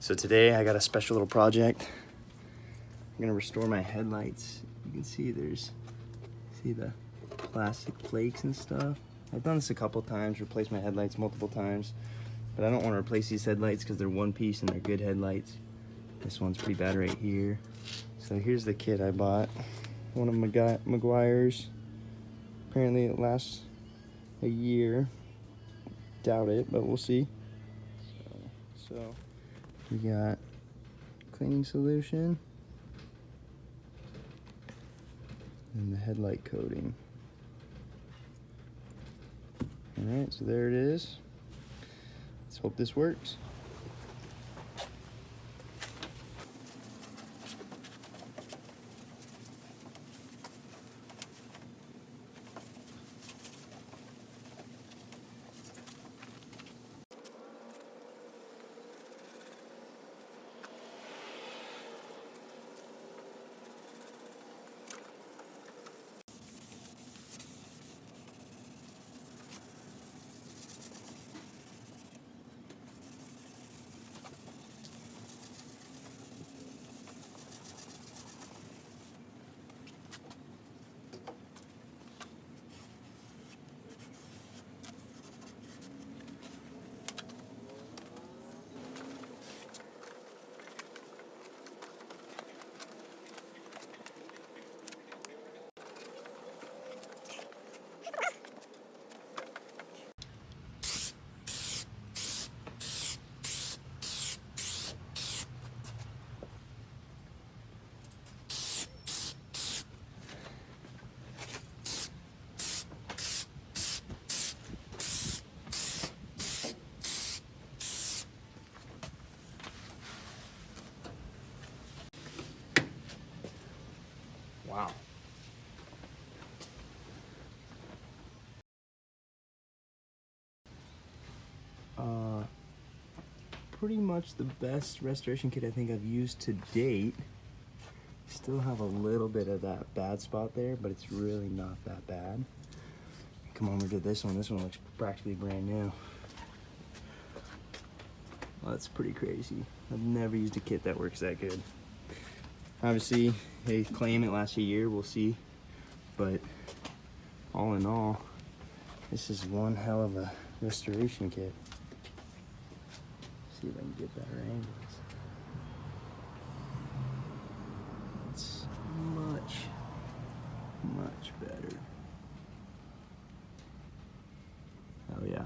So today I got a special little project. I'm gonna restore my headlights. You can see the plastic flakes and stuff. I've done this a couple times, replaced my headlights multiple times, but I don't want to replace these headlights because they're one piece and they're good headlights. This one's pretty bad right here. So here's the kit I bought. One of Meguiars. Apparently it lasts a year. Doubt it, but we'll see. So we got cleaning solution and the headlight coating. All right, so there it is. Let's hope this works. Wow. Pretty much the best restoration kit I think I've used to date. Still have a little bit of that bad spot there, but it's really not that bad. Come over to this one. This one looks practically brand new. Well, that's pretty crazy. I've never used a kit that works that good. Obviously, they claim it lasts a year. We'll see. But all in all, this is one hell of a restoration kit. See if I can get better angles. It's much better. Oh yeah.